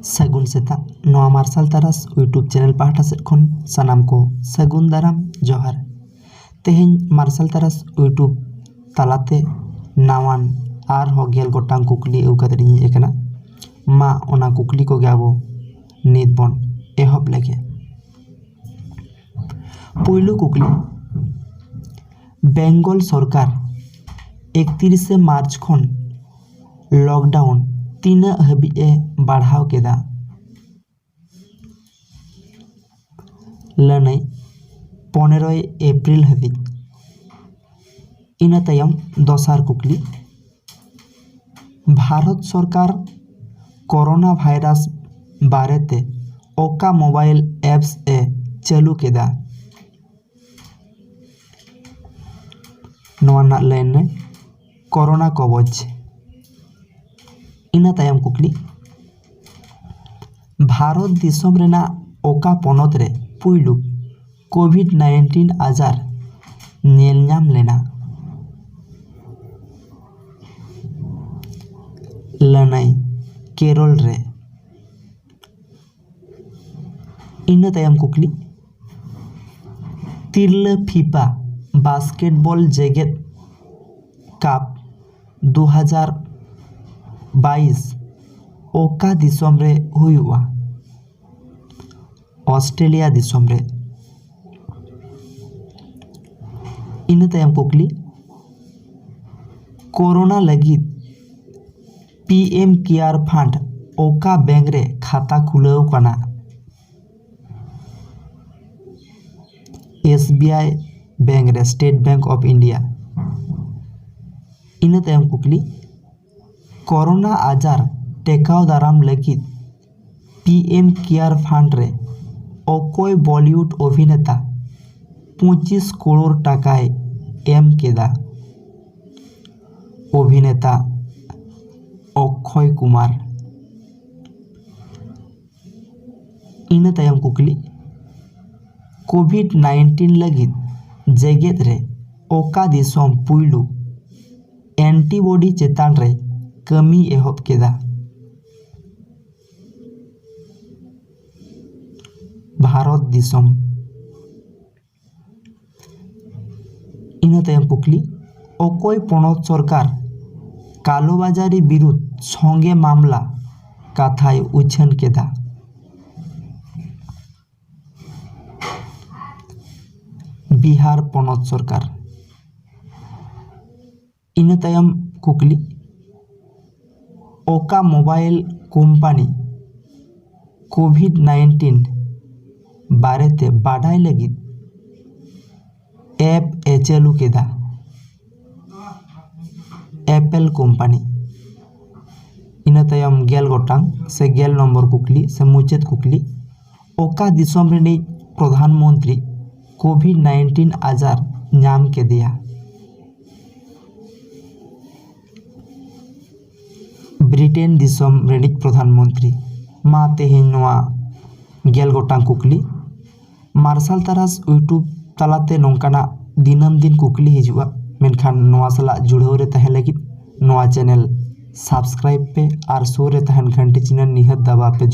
सगुन सेता नवा मार्शल तारास यूट्यूब चैनल पाहटा सेट खन सानाम को सगुन दाराम जोहार। तेहें मार्शल तारास यूट्यूब तालाते नावान आर हो गेल गोटांग कुकली एउ कतरिኝ एकना मा ओना कुकली को गाबो नित बन एहब लेगे। पुइलु कुकली बेंगल सरकार 31 मार्च खन लॉकडाउन तीना हाबिए बढ़ाव केदा लनै 15 एप्रिल हाबि। इना तायम दोसार कुकली भारत सरकार कोरोना भाइरस बारेते ओका मोबाइल एप्स ए चालू केदा नवा लाइन कोरोना कवच। इना तायम कुकली भारत दिसम रेना ओका पोनत रे पुइलु कोविड-19 आजार नेल नाम लेना लनै केरल रे। इना तायम कुकली तिरला फीफा बास्केटबॉल जेगेत कप 2022 ओका दिसम रे हुआ ऑस्ट्रेलिया दिसम रे। इना तायम कुकली कोरोना लगित पीएम केयर फंड ओका बैंक रे खाता खुलाव कना एसबीआई बैंक रे स्टेट बैंक ऑफ इंडिया। इना तायम कुकली कोरोना आजार टेकाव दाराम लगित पीएम केयर फंड रे ओकोय बॉलीवुड अभिनेता 25 करोड़ टाकाय एम केदा अभिनेता अक्षय कुमार। इना तायम कुकली कोविड-19 लगित जेगेत रे ओका दिसम पुइलु एंटीबॉडी चेतान रे कमी एहब केदा भारत दिसम। इना तायम कुकली ओकोय पोनत सरकार कालोबाजारी बिरुद्ध संगे मामला काथाय उछन केदा बिहार पोनत सरकार। इना तायम कुकली ओका मोबाइल कोम्पानी कोविड-19 बारेते बाडाय लगित ऐप ए चालू केदा एप्पल कोम्पानी। इना तायम गेल गोटांग से गेल नंबर कुकली से मुचाद कुकली ओका दिसम रेनि प्रधानमंत्री कोविड-19 आजार नाम के दिया ब्रिटेन दिसम रेनिक प्रधानमंत्री। मा तेहें नवा गेल गोटांग कुकली मार्शल तारास यूट्यूब तालाते नोंकाना दिनम दिन कुकली हिजुआ मेनखान नवा सला जुड़ाव रे तहे लगित नवा चैनल सब्सक्राइब पे और सो रे तहन घंटी चिन्ह निहत दबा पे।